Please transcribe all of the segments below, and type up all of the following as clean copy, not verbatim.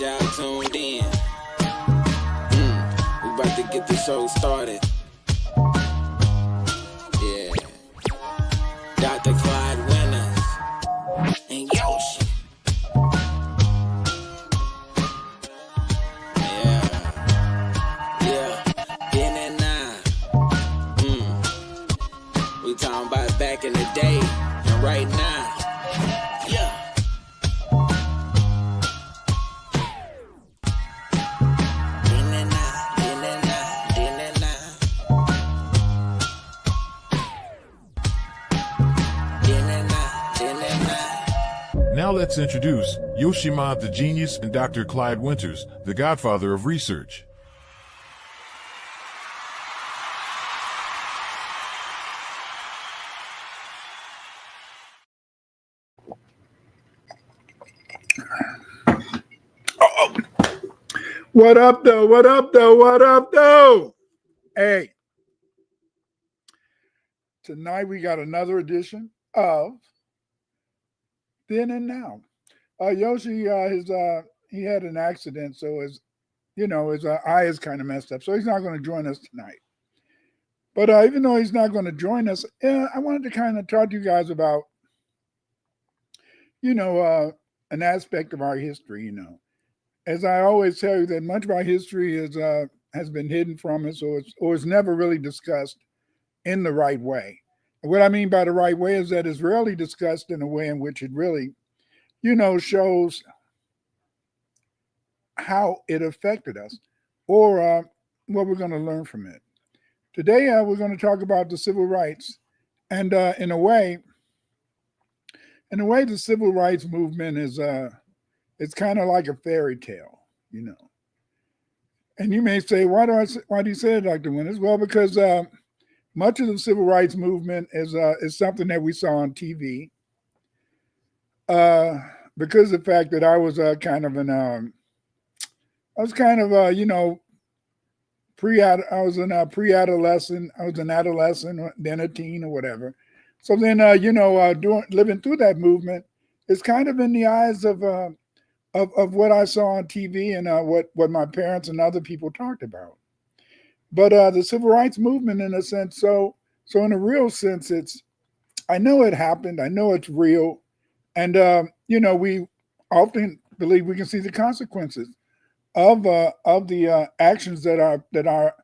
y'all tuned in. We about to get this show started. Yeah. Dr. Clyde winners. And Yoshi. Yeah. In and now. We talking about back in the day and right now. Yeah. Now let's introduce Yoshima the Genius and Dr. Clyde Winters, the godfather of research. What up, though? What up, though? What up, though? Hey, tonight we got another edition of Then and Now. Yoshi, he had an accident, so his eye is kind of messed up, so he's not going to join us tonight. But even though he's not going to join us, I wanted to kind of talk to you guys about, an aspect of our history. As I always tell you, that much of our history has been hidden from us, or it's never really discussed in the right way. And what I mean by the right way is that it's rarely discussed in a way in which it really, shows how it affected us, or what we're going to learn from it. Today, we're going to talk about the civil rights, and in a way, the civil rights movement is it's kind of like a fairy tale, And you may say, why do you say it, Dr. Winters? Well, because much of the civil rights movement is something that we saw on TV. Because of the fact that I was pre-adolescent, I was an adolescent, then a teen or whatever. So then, living through that movement, it's kind of in the eyes of what I saw on TV and what my parents and other people talked about. But the civil rights movement, in a sense, so in a real sense, I know it happened. I know it's real. And, we often believe we can see the consequences of the actions that our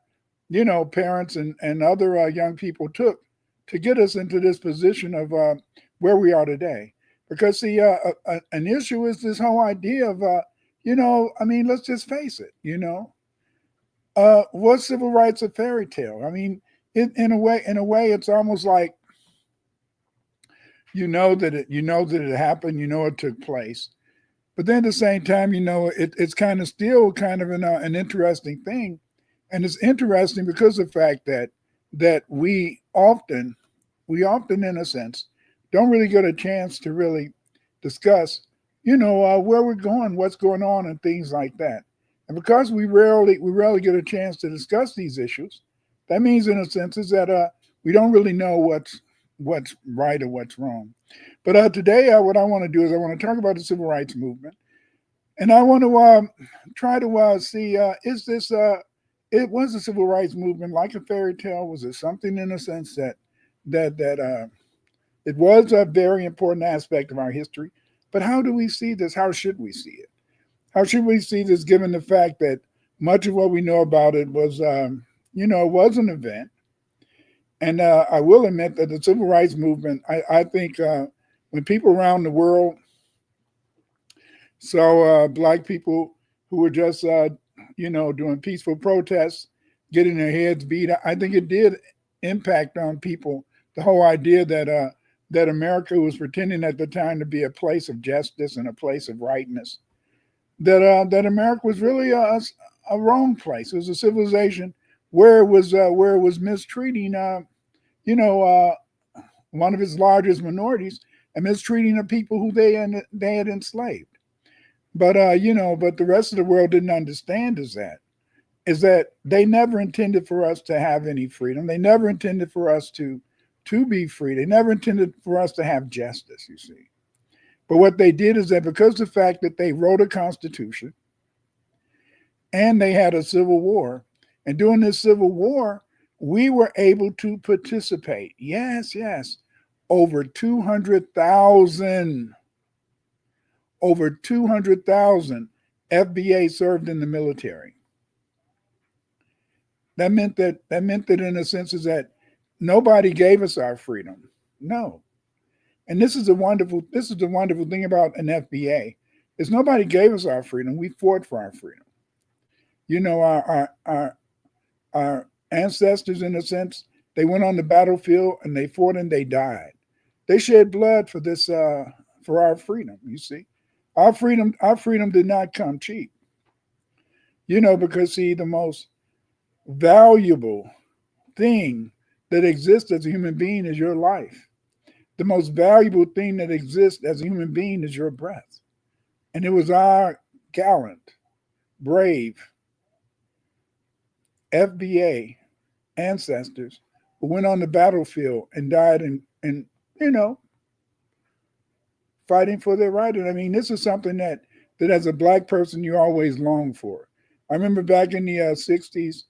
parents and other young people took to get us into this position of where we are today. Because see, an issue is this whole idea of, let's just face it, was civil rights a fairy tale? I mean, in a way, it's almost like, that it happened, it took place. But then at the same time, it's kind of still kind of an interesting thing. And it's interesting because of the fact that we often, in a sense, don't really get a chance to really discuss, where we're going, what's going on, and things like that. And because we rarely get a chance to discuss these issues, that means, in a sense, is that we don't really know what's right or what's wrong. But today, what I want to do is I want to talk about the civil rights movement, and I want to try to see is this it was the civil rights movement like a fairy tale? Was it something in a sense that it was a very important aspect of our history? But how do we see this? How should we see it? How should we see this, given the fact that much of what we know about it was, it was an event? And I will admit that the civil rights movement, I think when people around the world saw Black people who were just, doing peaceful protests, getting their heads beat, I think it did impact on people, the whole idea that America was pretending at the time to be a place of justice and a place of rightness, that America was really a wrong place. It was a civilization where it was mistreating, one of its largest minorities and mistreating the people who they had enslaved. But but the rest of the world didn't understand is that they never intended for us to have any freedom. They never intended for us to be free. They never intended for us to have justice, you see. But what they did is that because of the fact that they wrote a constitution, and they had a civil war. And during this civil war, we were able to participate. Yes, yes. Over 200,000, over 200,000 FBA served in the military. That meant that in a sense is that nobody gave us our freedom. No. And this is the wonderful thing about an FBA is nobody gave us our freedom. We fought for our freedom. You know, our ancestors, in a sense, they went on the battlefield and they fought and they died. They shed blood for this for our freedom. You see, our freedom did not come cheap. You know, because see, the most valuable thing that exists as a human being is your life. The most valuable thing that exists as a human being is your breath. And it was our gallant, brave FBA ancestors who went on the battlefield and died in you know, fighting for their right. And I mean, this is something that as a black person you always long for. I remember back in the 60s,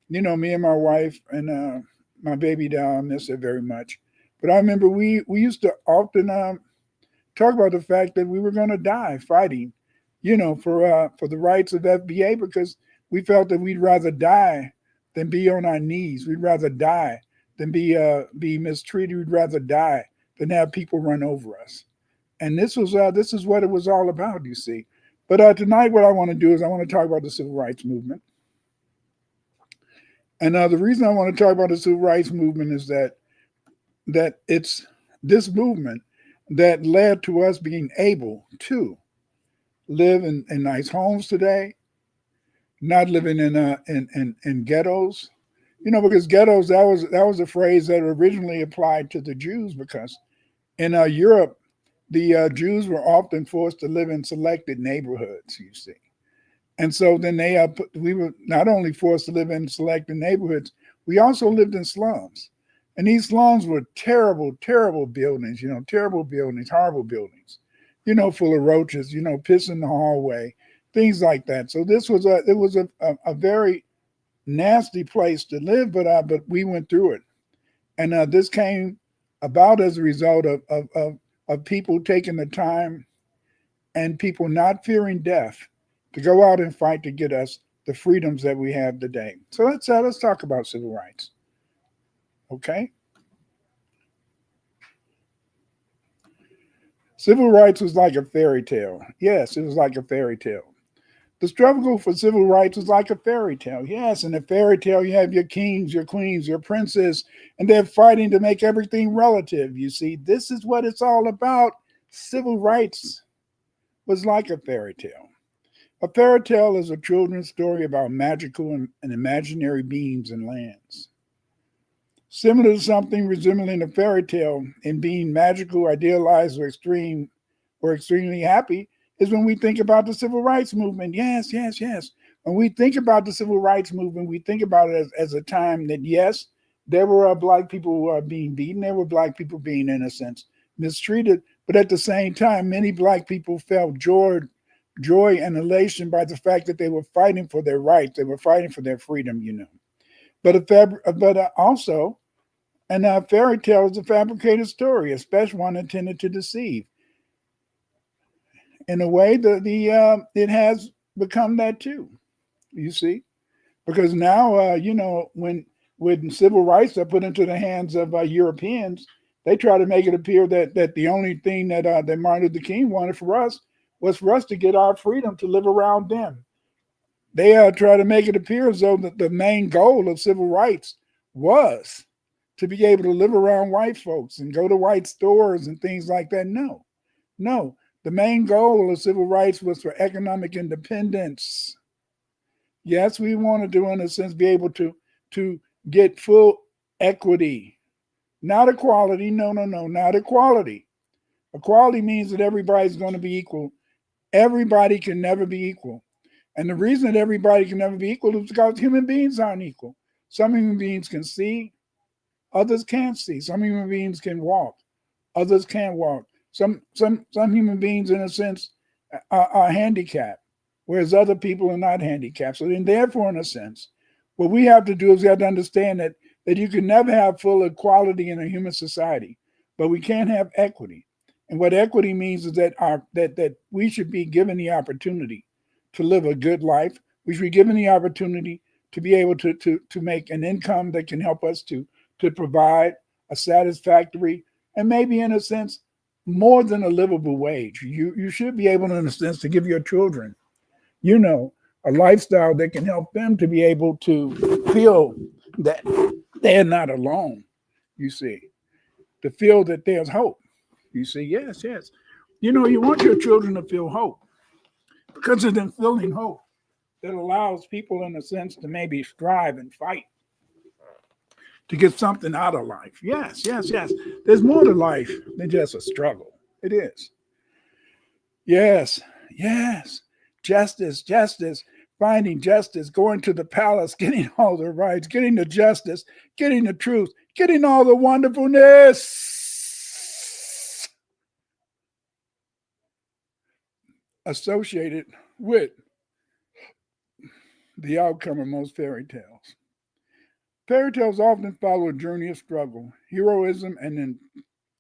you know, me and my wife and my baby doll, I miss her very much. But I remember we used to often talk about the fact that we were going to die fighting, you know, for the rights of FBA because we felt that we'd rather die than be on our knees. We'd rather die than be mistreated. We'd rather die than have people run over us. And this is what it was all about, you see. But tonight, what I want to do is I want to talk about the civil rights movement. And the reason I want to talk about the civil rights movement is that it's this movement that led to us being able to live in nice homes today, not living in ghettos. You know, because ghettos that was a phrase that originally applied to the Jews because in Europe the Jews were often forced to live in selected neighborhoods. You see. And so then we were not only forced to live in selected neighborhoods, we also lived in slums. And these slums were terrible, terrible buildings, you know, terrible buildings, horrible buildings, you know, full of roaches, you know, piss in the hallway, things like that. So it was a very nasty place to live, but we went through it. And this came about as a result of people taking the time and people not fearing death to go out and fight to get us the freedoms that we have today. So let's talk about civil rights. Okay? Civil rights was like a fairy tale. Yes, it was like a fairy tale. The struggle for civil rights was like a fairy tale. Yes, in a fairy tale, you have your kings, your queens, your princes, and they're fighting to make everything relative. You see, this is what it's all about. Civil rights was like a fairy tale. A fairy tale is a children's story about magical and imaginary beings and lands. Similar to something resembling a fairy tale in being magical, idealized, or extremely happy is when we think about the civil rights movement. Yes, yes, yes. When we think about the civil rights movement, we think about it as a time that, yes, there were black people who are being beaten. There were black people being, in a sense, mistreated. But at the same time, many black people felt joy and elation by the fact that they were fighting for their rights. They were fighting for their freedom, you know. But also, and a fairy tale is a fabricated story, a special one intended to deceive. In a way, it has become that too. You see, because now you know when civil rights are put into the hands of Europeans, they try to make it appear that the only thing that Martin Luther King wanted for us was for us to get our freedom to live around them. They try to make it appear as though that the main goal of civil rights was to be able to live around white folks and go to white stores and things like that. No, no. The main goal of civil rights was for economic independence. Yes, we wanted to, in a sense, be able to get full equity, not equality. No, no, no, not equality. Equality means that everybody's going to be equal. Everybody can never be equal. And the reason that everybody can never be equal is because human beings aren't equal. Some human beings can see, others can't see. Some human beings can walk, others can't walk. Some human beings, in a sense, are handicapped. whereas other people are not handicapped. So then therefore, in a sense, what we have to do is we have to understand that you can never have full equality in a human society, but we can have equity. And what equity means is that we should be given the opportunity to live a good life. We should be given the opportunity to be able to make an income that can help us to provide a satisfactory and maybe in a sense more than a livable wage. You should be able, in a sense, to give your children, a lifestyle that can help them to be able to feel that they're not alone, you see, to feel that there's hope. You see, yes, yes. You want your children to feel hope because of them feeling hope that allows people, in a sense, to maybe strive and fight to get something out of life. Yes, yes, yes. There's more to life than just a struggle. It is. Yes, yes. Justice, justice, finding justice, going to the palace, getting all the rights, getting the justice, getting the truth, getting all the wonderfulness associated with the outcome of most fairy tales. Fairy tales often follow a journey of struggle, heroism, and then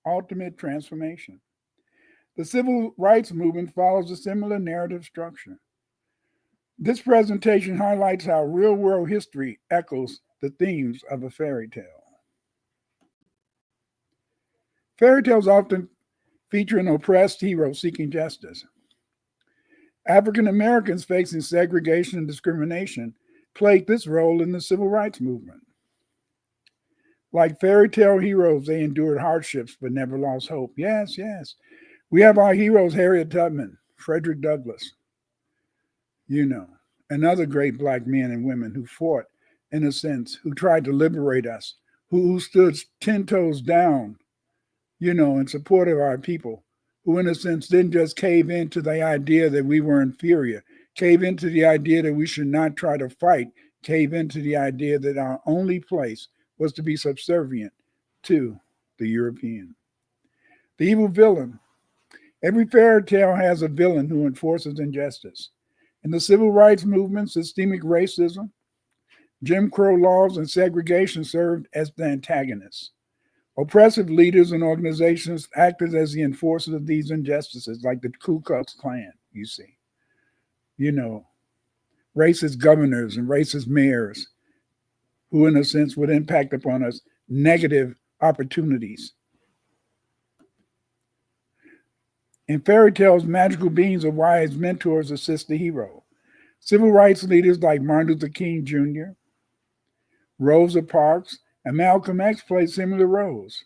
ultimate transformation. The civil rights movement follows a similar narrative structure. This presentation highlights how real world history echoes the themes of a fairy tale. Fairy tales often feature an oppressed hero seeking justice. African Americans facing segregation and discrimination played this role in the civil rights movement. Like fairy tale heroes, they endured hardships but never lost hope. Yes, yes. We have our heroes, Harriet Tubman, Frederick Douglass, and other great black men and women who fought, in a sense, who tried to liberate us, who stood 10 toes down, in support of our people, who, in a sense, didn't just cave into the idea that we were inferior, cave into the idea that we should not try to fight, cave into the idea that our only place was to be subservient to the European. The evil villain. Every fairy tale has a villain who enforces injustice. In the civil rights movement, systemic racism, Jim Crow laws, and segregation served as the antagonists. Oppressive leaders and organizations acted as the enforcers of these injustices, like the Ku Klux Klan, you see. Racist governors and racist mayors who, in a sense, would impact upon us negative opportunities. In fairy tales, magical beings or wise mentors assist the hero. Civil rights leaders like Martin Luther King Jr., Rosa Parks, and Malcolm X played similar roles.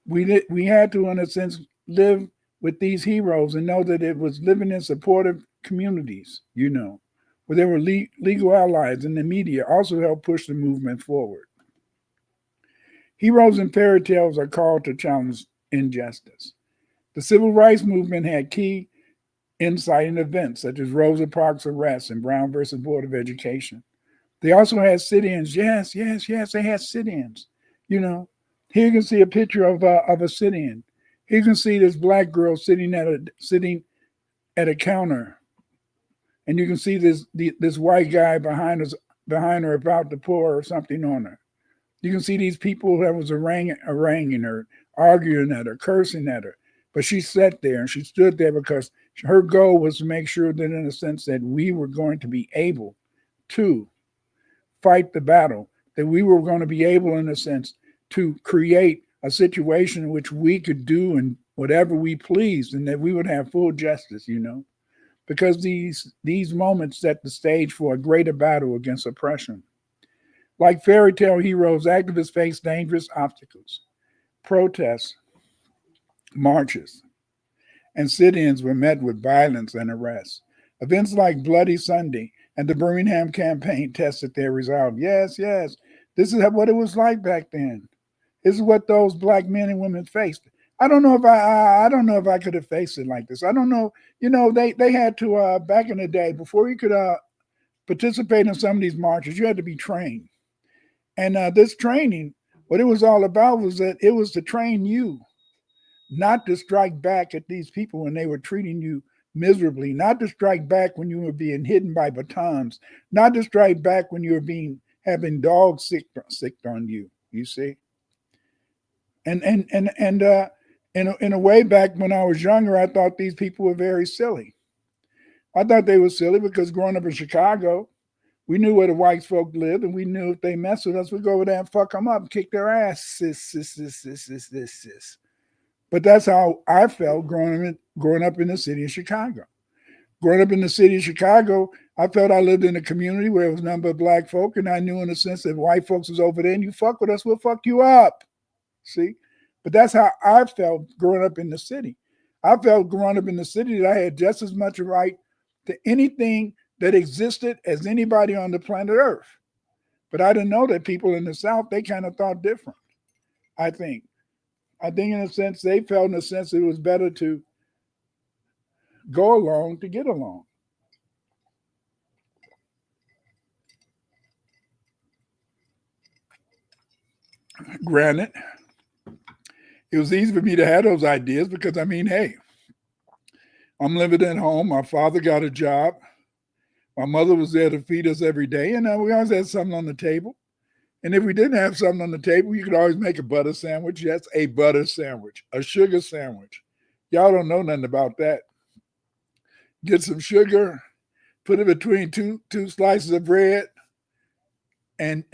We had to, in a sense, live with these heroes and know that it was living in supportive communities, where there were legal allies, and the media also helped push the movement forward. Heroes in fairy tales are called to challenge injustice. The civil rights movement had key insight in events such as Rosa Parks' arrest and Brown versus Board of Education. They also had sit-ins. Yes, yes, yes, they had sit-ins. Here you can see a picture of a sit-in. Here you can see this black girl sitting at a counter, and you can see this white guy behind her about to pour something on her. You can see these people that was haranguing her, arguing at her, cursing at her. But she sat there and she stood there because her goal was to make sure that, in a sense, that we were going to be able to fight the battle, that we were going to be able, in a sense, to create a situation in which we could do and whatever we pleased, and that we would have full justice, because these moments set the stage for a greater battle against oppression. Like fairy tale heroes, activists face dangerous obstacles. Protests, marches, and sit-ins were met with violence and arrests. Events like Bloody Sunday and the Birmingham campaign tested their resolve. Yes, yes, this is what it was like back then. This is what those black men and women faced. I don't know if I could have faced it like this. I don't know. They had to back in the day, before you could participate in some of these marches, you had to be trained. And this training, what it was all about was that it was to train you not to strike back at these people when they were treating you miserably, not to strike back when you were being hidden by batons, not to strike back when you were having dogs sick on you. You see, and in a way back when I was younger, I thought these people were very silly. I thought they were silly because growing up in Chicago, we knew where the white folk lived, and we knew if they messed with us, we'd go over there and fuck them up and kick their ass, sis. But that's how I felt growing up in the city of Chicago. Growing up in the city of Chicago, I felt I lived in a community where it was nothing but black folk, and I knew in a sense that white folks was over there, and you fuck with us, we'll fuck you up. See? But that's how I felt growing up in the city. I felt growing up in the city that I had just as much a right to anything that existed as anybody on the planet Earth. But I didn't know that people in the South, they kind of thought different, I think. I think in a sense, they felt in a sense it was better to go along to get along. Granted, it was easy for me to have those ideas because, I mean, hey, I'm living at home. My father got a job. My mother was there to feed us every day, and we always had something on the table. And if we didn't have something on the table, you could always make a butter sandwich. Yes, a butter sandwich, a sugar sandwich. Y'all don't know nothing about that. Get some sugar, put it between two slices of bread, and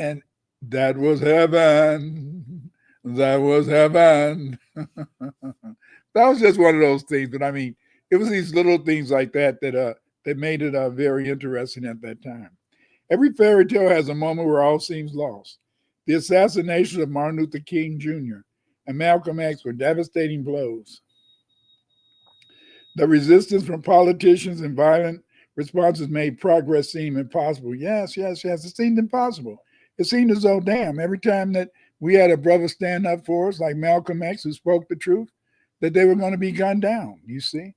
that was heaven. That was heaven. That was just one of those things. But I mean, it was these little things like that that made it very interesting at that time. Every fairy tale has a moment where all seems lost. The assassination of Martin Luther King Jr. and Malcolm X were devastating blows. The resistance from politicians and violent responses made progress seem impossible. Yes. It seemed impossible. It seemed as though, damn, every time that we had a brother stand up for us, like Malcolm X, who spoke the truth, that they were going to be gunned down, you see?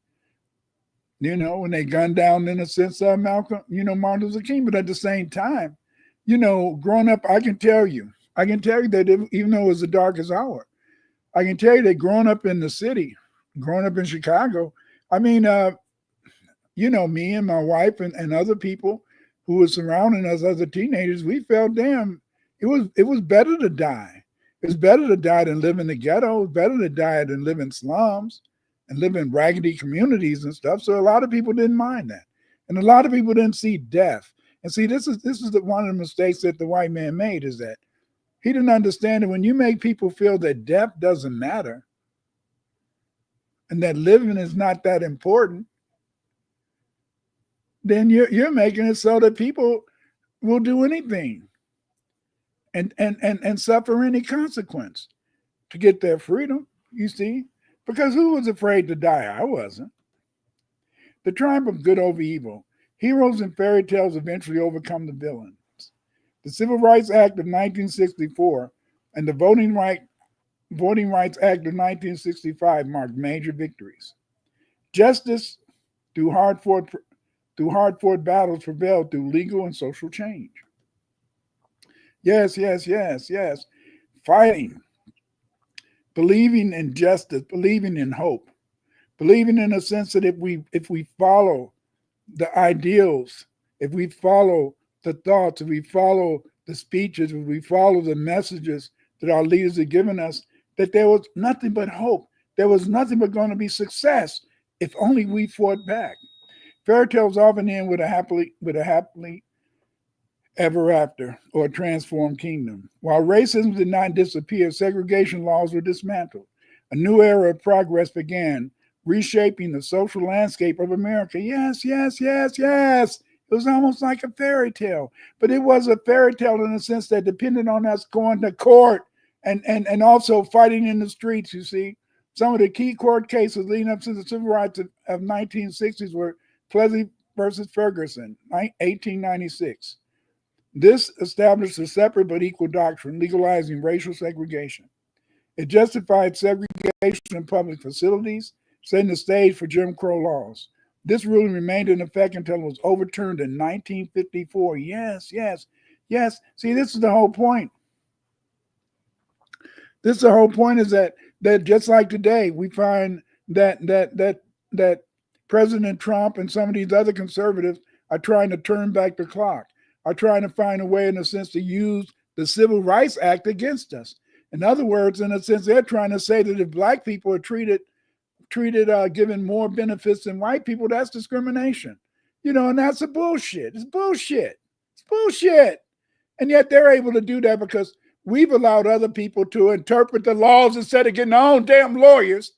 When they gunned down, in a sense, Malcolm, Martin Luther King. But at the same time, growing up, I can tell you that even though it was the darkest hour, I can tell you that growing up in the city, growing up in Chicago, I mean, me and my wife and other people who were surrounding us as teenagers, we felt, damn, it was better to die. It was better to die than live in the ghetto. It was better to die than live in slums and live in raggedy communities and stuff. So a lot of people didn't mind that. And a lot of people didn't see death. And see, this is one of the mistakes that the white man made, is that he didn't understand that when you make people feel that death doesn't matter and that living is not that important, then you're making it so that people will do anything and suffer any consequence to get their freedom, you see? Because who was afraid to die? I wasn't. The triumph of good over evil. Heroes in fairy tales eventually overcome the villains. The Civil Rights Act of 1964 and the Voting Rights Act of 1965 marked major victories. Justice through hard-fought battles prevailed through legal and social change. Yes. Fighting. Believing in justice, believing in hope, believing in a sense that if we follow the ideals, if we follow the thoughts, if we follow the speeches, if we follow the messages that our leaders have given us, that there was nothing but hope. There was nothing but going to be success if only we fought back. Fairy tales often end with a happily ever after or a transformed kingdom. While racism did not disappear, segregation laws were dismantled. A new era of progress began, reshaping the social landscape of America. Yes. It was almost like a fairy tale, but it was a fairy tale in the sense that depended on us going to court and also fighting in the streets, you see. Some of the key court cases leading up to the civil rights of 1960s were Plessy versus Ferguson, 1896. This established a separate but equal doctrine, legalizing racial segregation. It justified segregation in public facilities, setting the stage for Jim Crow laws. This ruling remained in effect until it was overturned in 1954. Yes. See, this is the whole point. Is that just like today, we find that President Trump and some of these other conservatives are trying to turn back the clock, are trying to find a way, in a sense, to use the Civil Rights Act against us. In other words, in a sense, they're trying to say that if black people are given more benefits than white people, that's discrimination. And that's a bullshit. It's bullshit. It's bullshit. And yet they're able to do that because we've allowed other people to interpret the laws instead of getting our own damn lawyers.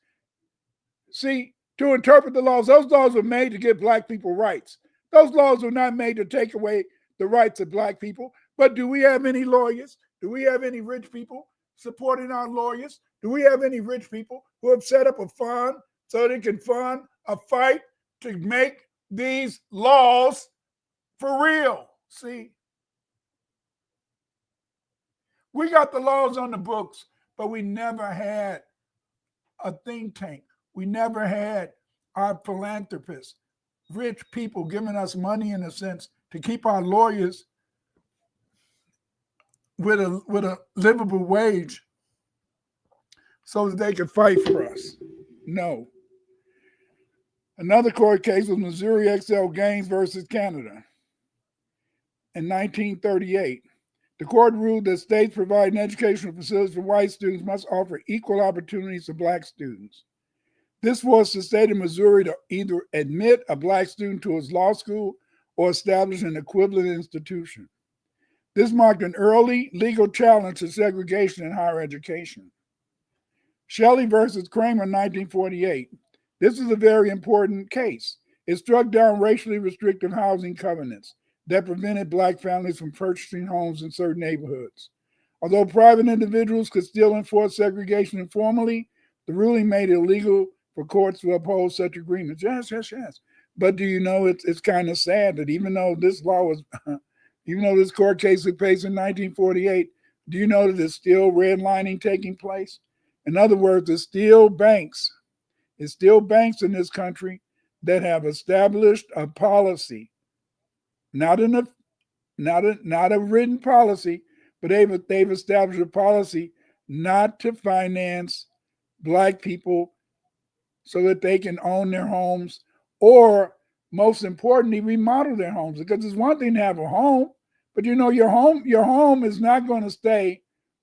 See, to interpret the laws. Those laws were made to give black people rights. Those laws were not made to take away the rights of black people. But do we have any lawyers? Do we have any rich people supporting our lawyers? Do we have any rich people who have set up a fund so they can fund a fight to make these laws for real? See, we got the laws on the books, but we never had a think tank. We never had our philanthropists, rich people giving us money, in a sense, to keep our lawyers with a livable wage so that they could fight for us. No. Another court case was Missouri XL Gaines versus Canada in 1938. The court ruled that states providing educational facilities for white students must offer equal opportunities to black students. This forced the state of Missouri to either admit a black student to its law school or establish an equivalent institution. This marked an early legal challenge to segregation in higher education. Shelley versus Kramer, 1948. This is a very important case. It struck down racially restrictive housing covenants that prevented black families from purchasing homes in certain neighborhoods. Although private individuals could still enforce segregation informally, the ruling made it illegal for courts to uphold such agreements. Yes. But do you know, it's kind of sad that even though this law was, even though this court case took place in 1948, do you know that there's still redlining taking place? In other words, there's still banks. There's still banks in this country that have established a policy, not a written policy, but they've established a policy not to finance black people so that they can own their homes, or most importantly, remodel their homes. Because it's one thing to have a home, but your home is not going to stay,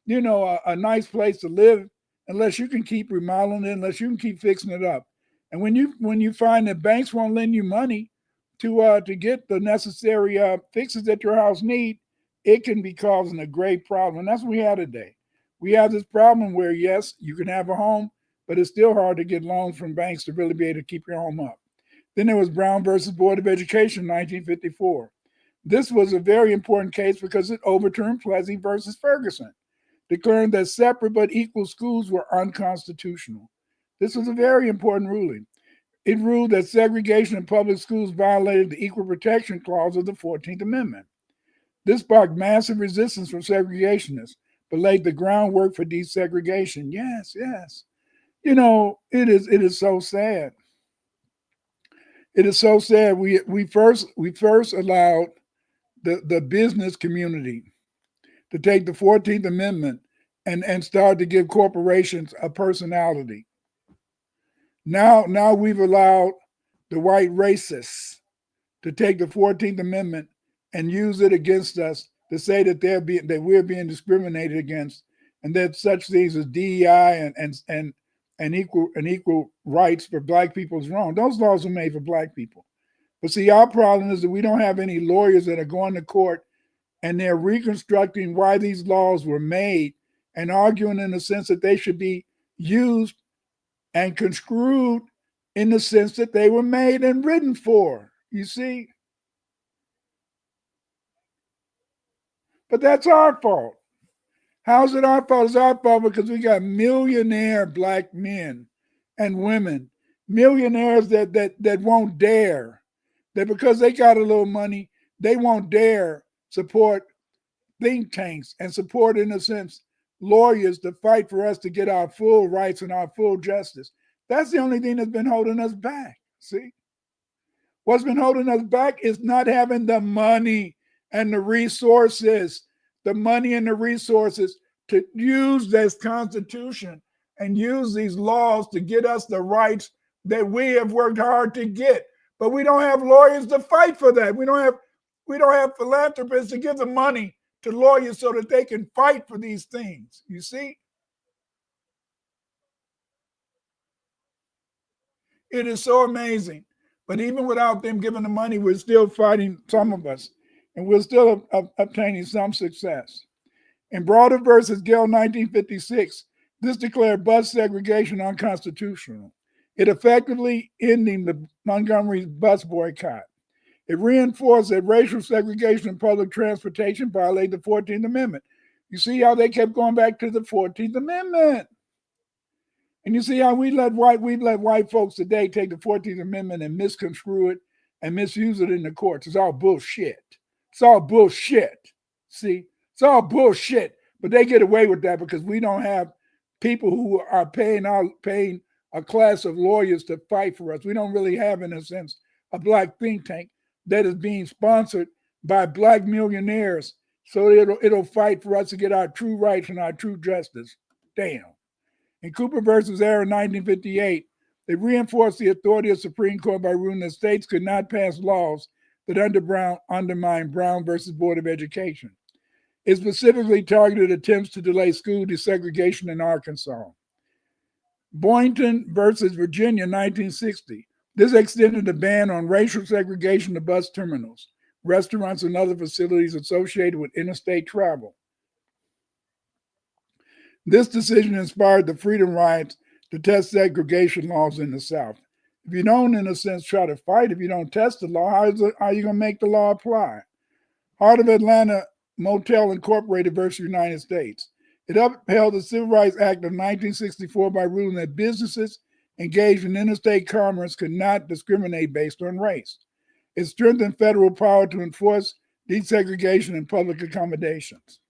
a nice place to live unless you can keep remodeling it, unless you can keep fixing it up. And when you find that banks won't lend you money to get the necessary fixes that your house need, it can be causing a great problem. And that's what we have today. We have this problem where, yes, you can have a home, but it's still hard to get loans from banks to really be able to keep your home up. Then there was Brown versus Board of Education, 1954. This was a very important case because it overturned Plessy versus Ferguson, declaring that separate but equal schools were unconstitutional. This was a very important ruling. It ruled that segregation in public schools violated the Equal Protection Clause of the 14th Amendment. This sparked massive resistance from segregationists, but laid the groundwork for desegregation. Yes. It is so sad. It is so sad. We first allowed the business community to take the 14th Amendment and start to give corporations a personality. Now we've allowed the white racists to take the 14th Amendment and use it against us to say that we're being discriminated against, and that such things as DEI and equal rights for black people is wrong. Those laws were made for black people. But see, our problem is that we don't have any lawyers that are going to court and they're reconstructing why these laws were made and arguing in the sense that they should be used and construed in the sense that they were made and written for. You see? But that's our fault. How's it our fault? It's our fault because we got millionaire black men and women, millionaires that won't dare, that because they got a little money, they won't dare support think tanks and support, in a sense, lawyers to fight for us to get our full rights and our full justice. That's the only thing that's been holding us back. See? What's been holding us back is not having the money and the resources, to use this Constitution and use these laws to get us the rights that we have worked hard to get. But we don't have lawyers to fight for that. We don't have philanthropists to give the money to lawyers so that they can fight for these things. You see? It is so amazing. But even without them giving the money, we're still fighting, some of us, and we're still obtaining some success. In Broader versus Gill, 1956, this declared bus segregation unconstitutional. It effectively ending the Montgomery's bus boycott. It reinforced that racial segregation in public transportation violated the 14th Amendment. You see how they kept going back to the 14th Amendment. And you see how we let white folks today take the 14th Amendment and misconstrue it and misuse it in the courts. It's all bullshit. It's all bullshit. See? It's all bullshit. But they get away with that because we don't have people who are paying a class of lawyers to fight for us. We don't really have, in a sense, a black think tank that is being sponsored by black millionaires so it'll fight for us to get our true rights and our true justice. Damn. In Cooper versus Aaron, 1958, they reinforced the authority of the Supreme Court by ruling that states could not pass laws that undermine Brown versus Board of Education. It specifically targeted attempts to delay school desegregation in Arkansas. Boynton versus Virginia, 1960. This extended the ban on racial segregation to bus terminals, restaurants, and other facilities associated with interstate travel. This decision inspired the freedom riots to test segregation laws in the South. If you don't, in a sense, try to fight, if you don't test the law, how are you going to make the law apply? Heart of Atlanta Motel Incorporated versus United States. It upheld the Civil Rights Act of 1964 by ruling that businesses engaged in interstate commerce could not discriminate based on race. It strengthened federal power to enforce desegregation in public accommodations.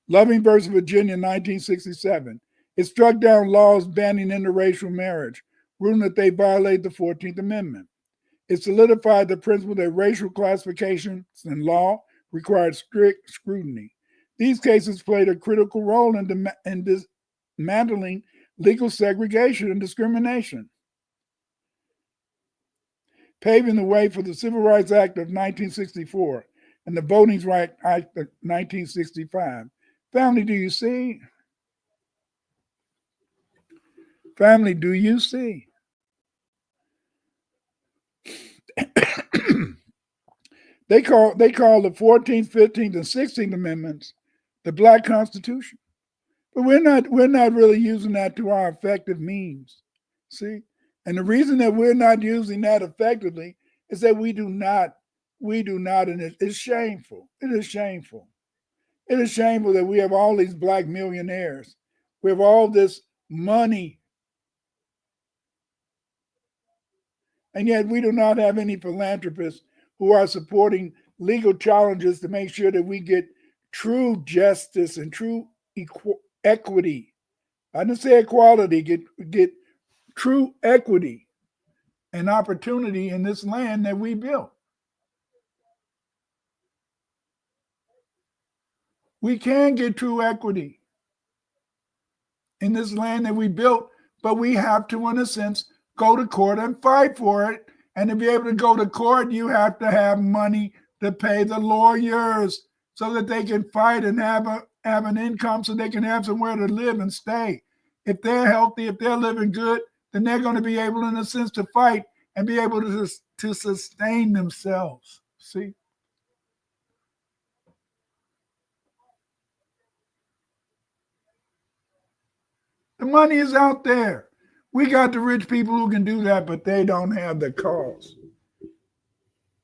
Loving versus Virginia, 1967. It struck down laws banning interracial marriage, ruling that they violate the 14th Amendment. It solidified the principle that racial classifications in law required strict scrutiny. These cases played a critical role in dismantling legal segregation and discrimination, paving the way for the Civil Rights Act of 1964 and the Voting Rights Act of 1965. Family, do you see? Family, do you see? They call the 14th, 15th, and 16th Amendments the Black Constitution. But we're not really using that to our effective means. See? And the reason that we're not using that effectively is that we do not, and it's shameful. It is shameful. It is shameful that we have all these black millionaires. We have all this money. And yet we do not have any philanthropists who are supporting legal challenges to make sure that we get true justice and true equity. I didn't say equality, get true equity and opportunity in this land that we built. We can get true equity in this land that we built, but we have to, in a sense, go to court and fight for it. And to be able to go to court, you have to have money to pay the lawyers so that they can fight and have an income so they can have somewhere to live and stay. If they're healthy, if they're living good, then they're going to be able, in a sense, to fight and be able to sustain themselves. See? The money is out there. We got the rich people who can do that, but they don't have the cause.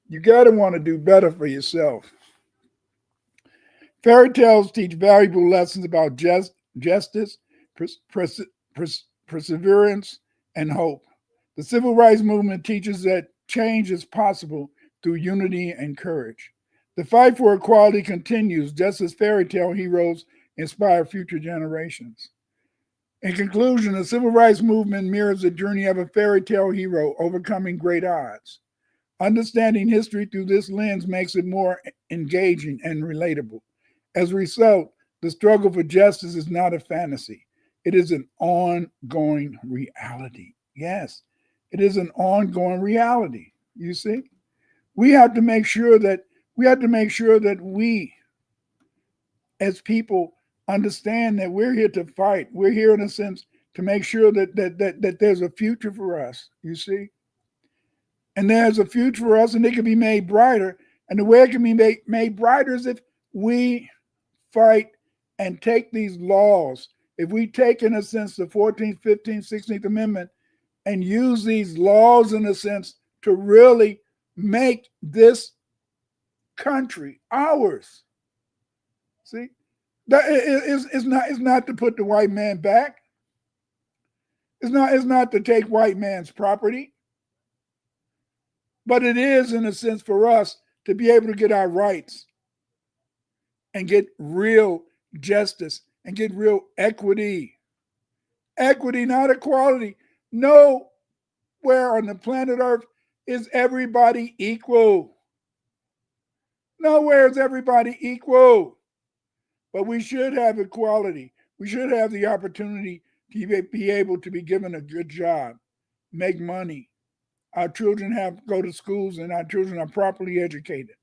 You got to want to do better for yourself. Fairy tales teach valuable lessons about justice, perseverance, and hope. The civil rights movement teaches that change is possible through unity and courage. The fight for equality continues just as fairy tale heroes inspire future generations. In conclusion, the civil rights movement mirrors the journey of a fairy tale hero overcoming great odds. Understanding history through this lens makes it more engaging and relatable. As a result, the struggle for justice is not a fantasy. It is an ongoing reality. Yes, It is an ongoing reality. You see, we have to make sure that we as people understand that we're here to fight. We're here in a sense to make sure that there's a future for us. You see, and there's a future for us, and it can be made brighter. And the way it can be made brighter is if we fight and take these laws. If we take, in a sense, the 14th, 15th, 16th Amendment and use these laws, in a sense, to really make this country ours. See, that is not to put the white man back. It's not to take white man's property, but it is, in a sense, for us to be able to get our rights and get real justice and get real equity. Equity, not equality. Nowhere on the planet Earth is everybody equal. Nowhere is everybody equal. But we should have equality. We should have the opportunity to be able to be given a good job, make money. Our children go to schools and our children are properly educated.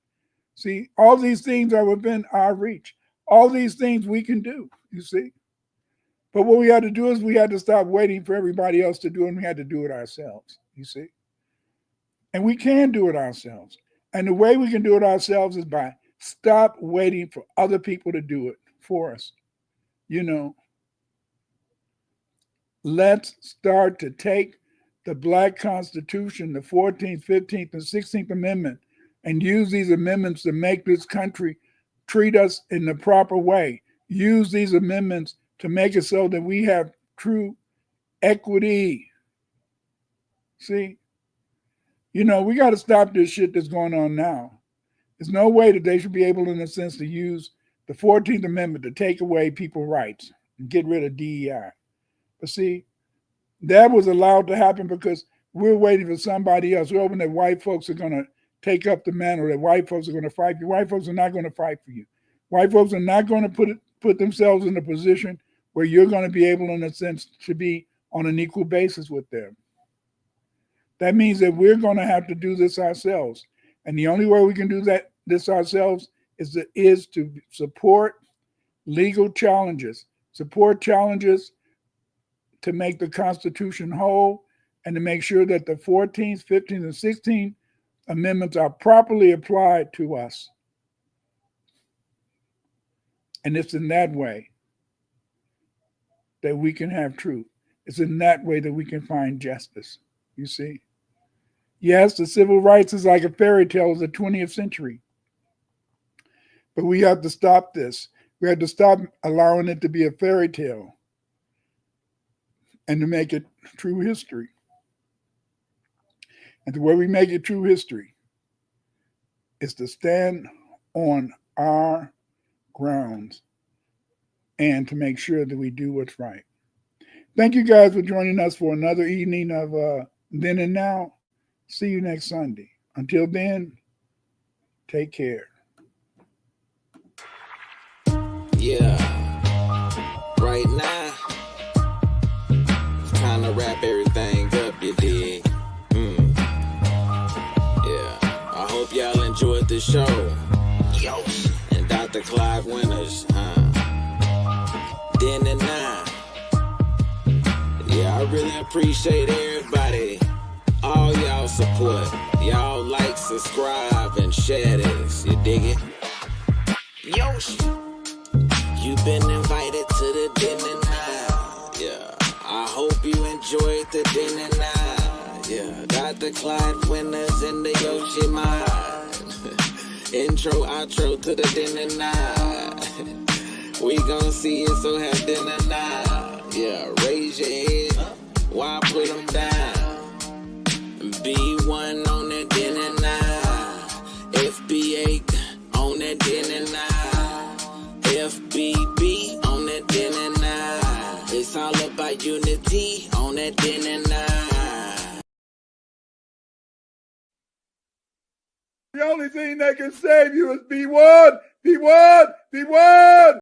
See, all these things are within our reach. All these things we can do, you see. But what we had to do is we had to stop waiting for everybody else to do it, and we had to do it ourselves, you see. And we can do it ourselves. And the way we can do it ourselves is by stop waiting for other people to do it for us. You know, let's start to take the Black Constitution, the 14th, 15th, and 16th Amendment, and use these amendments to make this country treat us in the proper way. Use these amendments to make it so that we have true equity. See? You know, we got to stop this shit that's going on now. There's no way that they should be able, in a sense, to use the 14th Amendment to take away people's rights and get rid of DEI. But see, that was allowed to happen because we're waiting for somebody else. We're hoping that white folks are going to take up the mantle, that white folks are going to fight for you. White folks are not going to fight for you. White folks are not going to put themselves in a position where you're going to be able, in a sense, to be on an equal basis with them. That means that we're going to have to do this ourselves. And the only way we can do this ourselves is to support legal challenges, support challenges to make the Constitution whole and to make sure that the 14th, 15th, and 16th amendments are properly applied to us. And it's in that way that we can have truth. It's in that way that we can find justice, you see. Yes, the civil rights is like a fairy tale of the 20th century. But we have to stop this. We have to stop allowing it to be a fairy tale and to make it true history. And the way we make it true history is to stand on our grounds and to make sure that we do what's right. Thank you guys for joining us for another evening of Then and Now. See you next Sunday. Until then, take care. Yeah. Right now, it's time to wrap everything up, you dig? Yeah. I hope y'all enjoyed the show. Yo. And Dr. Clyde Winters, Then and Now. Yeah, I really appreciate everybody. All y'all support. Y'all like, subscribe, and share this. You dig it? Yo. You've been invited to the Then and Now. Yeah. I hope you enjoyed the Then and Now. Yeah. Dr. Clyde Winters in the Yoshima. Intro, outro to the Then and Now. We gon' see it, so have Then and Now. Yeah. Raise your head. Why put them down? B1 on that Then and Now. FB8 on that Then and Now. FBB on that Then and Now. It's all about unity on that Then and Now. The only thing that can save you is B1, B1, B1.